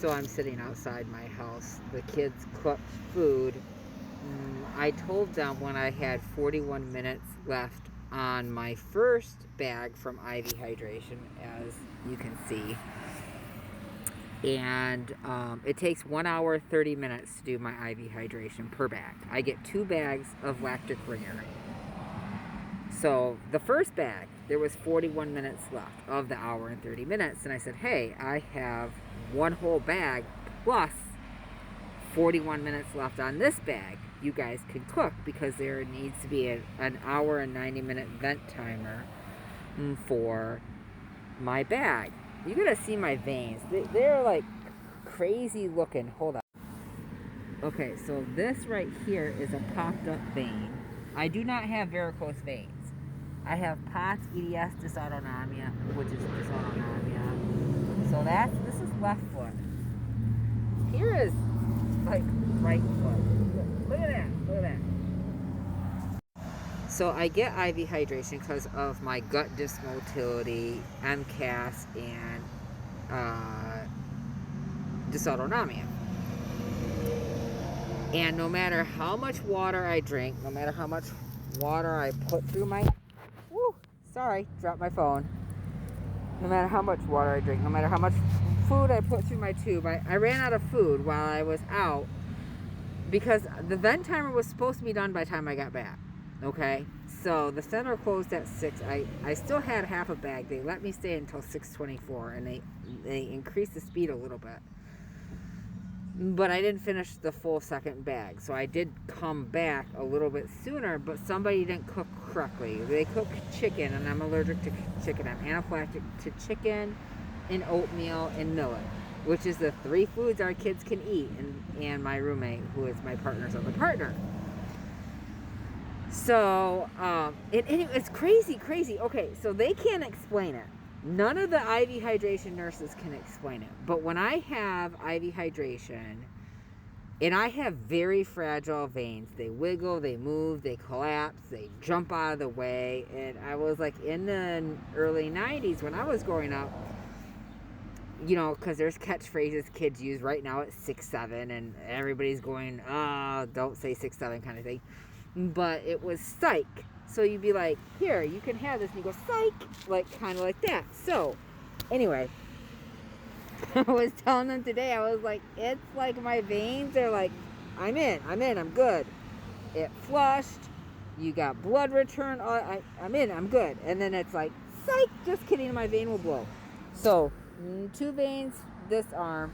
So I'm sitting outside my house. The kids cooked food. I told them when I had 41 minutes left on my first bag from IV Hydration, as you can see. And it takes 1 hour 30 minutes to do my IV hydration per bag. I get 2 bags of lactic ringer. So the first bag, there was 41 minutes left of the hour and 30 minutes. And I said, hey, I have 1 whole bag plus 41 minutes left on this bag. You guys can cook, because there needs to be an hour and 90-minute vent timer for my bag. You gotta see my veins. They're like crazy looking. Hold on. Okay, so this right here is a popped up vein. I do not have varicose veins. I have POTS, EDS, dysautonomia, which is dysautonomia. So this is left foot. Here is like right foot. Look at that. Look at that. So I get IV hydration because of my gut dysmotility, MCAS, and dysautonomia. And no matter how much water I drink, no matter how much water I put through my... sorry, dropped my phone. No matter how much water I drink, no matter how much food I put through my tube, I ran out of food while I was out, because the vent timer was supposed to be done by the time I got back. Okay, so the center closed at 6. I still had half a bag. They let me stay until 6:24, and they increased the speed a little bit. But I didn't finish the full second bag, so I did come back a little bit sooner, but somebody didn't cook correctly. They cooked chicken, and I'm allergic to chicken. I'm anaphylactic to chicken and oatmeal and millet, which is the 3 foods our kids can eat, and my roommate, who is my partner's other partner. So, it's crazy. Okay, so they can't explain it. None of the IV hydration nurses can explain it. But when I have IV hydration, and I have very fragile veins, they wiggle, they move, they collapse, they jump out of the way. And I was like, in the early 90s when I was growing up, you know, because there's catchphrases kids use right now at 6'7", and everybody's going, don't say 6'7" kind of thing. But it was psych. So you'd be like, here, you can have this. And you go, psych. Like, kind of like that. So, anyway. I was telling them today, I was like, it's like my veins are like, I'm good. It flushed. You got blood return. I'm in, I'm good. And then it's like, psych, just kidding, my vein will blow. So, 2 veins, this arm,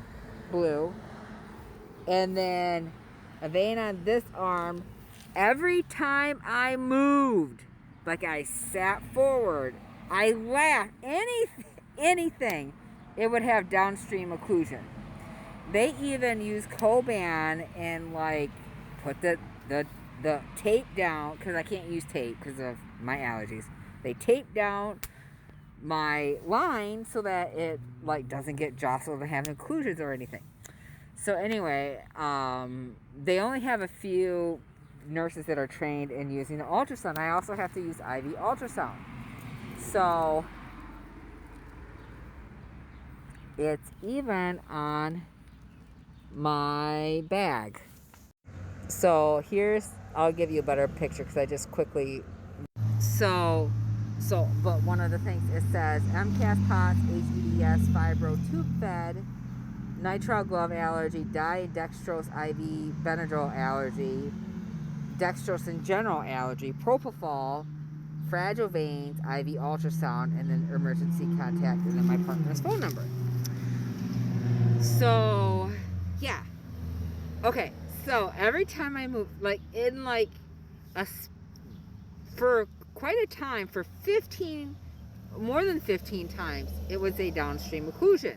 blue. And then a vein on this arm. Every time I moved, like I sat forward, I laughed, anything, it would have downstream occlusion. They even use Coban and like put the tape down, because I can't use tape because of my allergies. They tape down my line so that it like doesn't get jostled and have occlusions or anything. So anyway, they only have a few nurses that are trained in using the ultrasound. I also have to use IV ultrasound. So it's even on my bag. So I'll give you a better picture because I just quickly. So, but one of the things, it says MCAS, POTS, HEDS, fibro, tube fed, nitrile glove allergy, dextrose IV Benadryl allergy, dextrose in general allergy, propofol, fragile veins, IV ultrasound, and then emergency contact, and then my partner's phone number. So, yeah. Okay, so every time I move, like in like for quite a time, for more than 15 times, it was a downstream occlusion.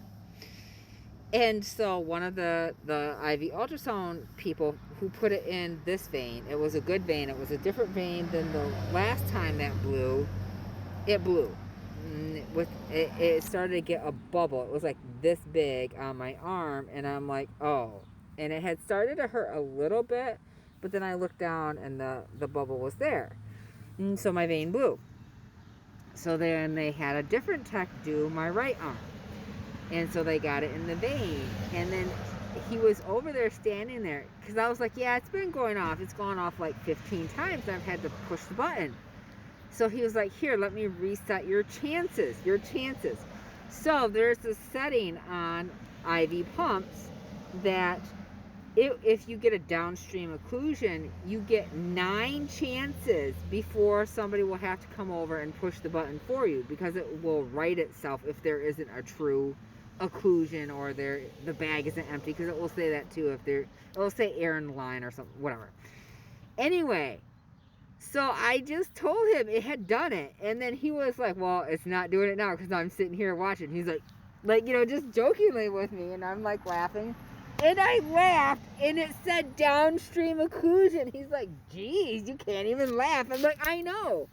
And so one of the IV ultrasound people who put it in this vein, it was a good vein. It was a different vein than the last time that blew. It blew. It started to get a bubble. It was like this big on my arm. And I'm like, oh. And it had started to hurt a little bit. But then I looked down and the bubble was there. And so my vein blew. So then they had a different tech do my right arm. And so they got it in the vein. And then he was over there standing there, because I was like, yeah, it's been going off. It's gone off like 15 times. I've had to push the button. So he was like, here, let me reset your chances. So there's a setting on IV pumps that if you get a downstream occlusion, you get 9 chances before somebody will have to come over and push the button for you, because it will right itself if there isn't a true occlusion or the bag isn't empty, because it will say that too. It will say air in the line or something, whatever. Anyway, so I just told him it had done it, and then he was like, well, it's not doing it now because I'm sitting here watching. He's like, just jokingly with me, and I'm like laughing. And I laughed, and it said downstream occlusion. He's like, geez, you can't even laugh. I'm like, I know.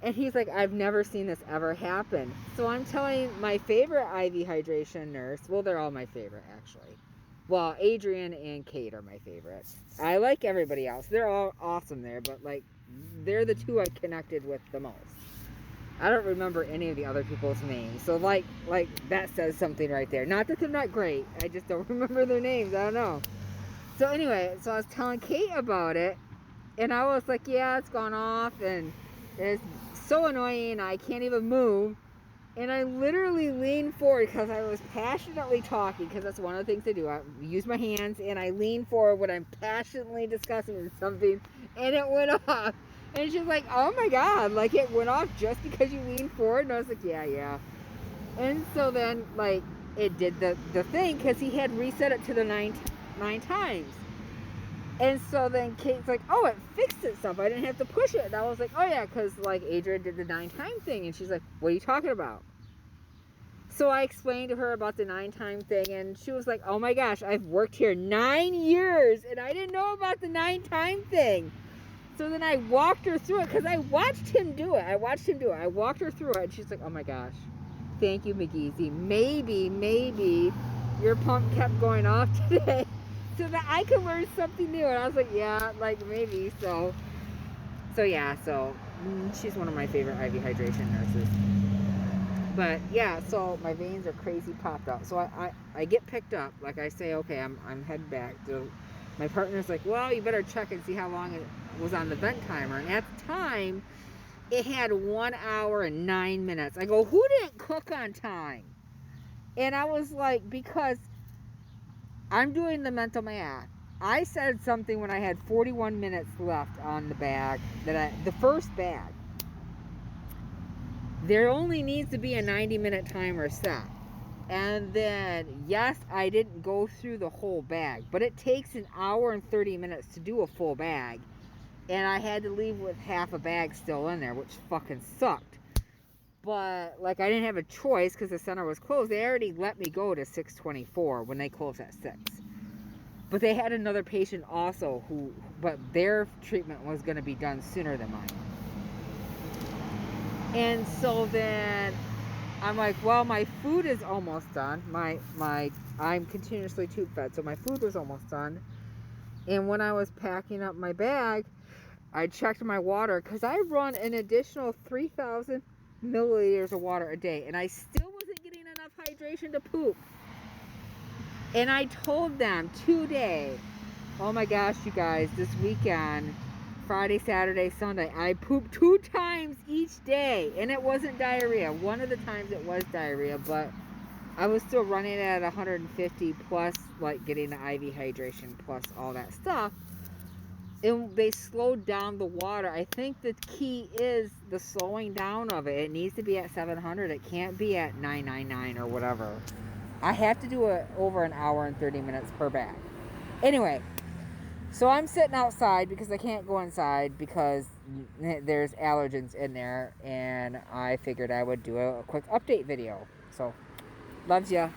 And he's like, I've never seen this ever happen. So I'm telling my favorite IV hydration nurse, well, they're all my favorite, actually. Well, Adrian and Kate are my favorites. I like everybody else. They're all awesome there, but, like, they're the two I connected with the most. I don't remember any of the other people's names. So, like that says something right there. Not that they're not great. I just don't remember their names. I don't know. So, anyway, so I was telling Kate about it. And I was like, yeah, it's gone off. And it's so annoying. I can't even move. And I literally leaned forward because I was passionately talking. Because that's one of the things I do. I use my hands. And I lean forward when I'm passionately discussing something. And it went off. And she's like, oh my God, like it went off just because you leaned forward? And I was like, yeah. And so then, like, it did the thing because he had reset it to the nine times. And so then Kate's like, oh, it fixed itself. I didn't have to push it. And I was like, oh yeah, because like Adrian did the 9-time thing. And she's like, what are you talking about? So I explained to her about the 9-time thing. And she was like, oh my gosh, I've worked here 9 years. And I didn't know about the 9-time thing. So then I walked her through it because I watched him do it. I walked her through it, and she's like, oh my gosh, thank you, McGeezy. Maybe your pump kept going off today so that I could learn something new. And I was like, yeah, like maybe. So yeah, she's one of my favorite IV hydration nurses. But yeah, so my veins are crazy popped out. So I get picked up. Like I say, okay, I'm heading back. My partner's like, well, you better check and see how long it was on the vent timer. And at the time, it had 1 hour and 9 minutes. I go, who didn't cook on time? And I was like, because I'm doing the mental math. I said something when I had 41 minutes left on the bag, the first bag. There only needs to be a 90-minute timer set. And then, yes, I didn't go through the whole bag, but it takes 1 hour and 30 minutes to do a full bag. And I had to leave with half a bag still in there, which fucking sucked. But, like, I didn't have a choice because the center was closed. They already let me go to 6:24 when they closed at 6. But they had another patient also but their treatment was going to be done sooner than mine. And so then I'm like, well, my food is almost done. I'm continuously tube fed, so my food was almost done. And when I was packing up my bag, I checked my water because I run an additional 3,000 milliliters of water a day, and I still wasn't getting enough hydration to poop. And I told them today, oh my gosh, you guys, this weekend, Friday, Saturday, Sunday, I pooped 2 times each day, and it wasn't diarrhea. One of the times it was diarrhea, but I was still running at 150 plus, like getting the IV hydration plus all that stuff. And they slowed down the water. I think the key is the slowing down of it. It needs to be at 700. It can't be at 999 or whatever. I have to do it over 1 hour and 30 minutes per bag. Anyway, so I'm sitting outside because I can't go inside because there's allergens in there. And I figured I would do a quick update video. So, loves ya.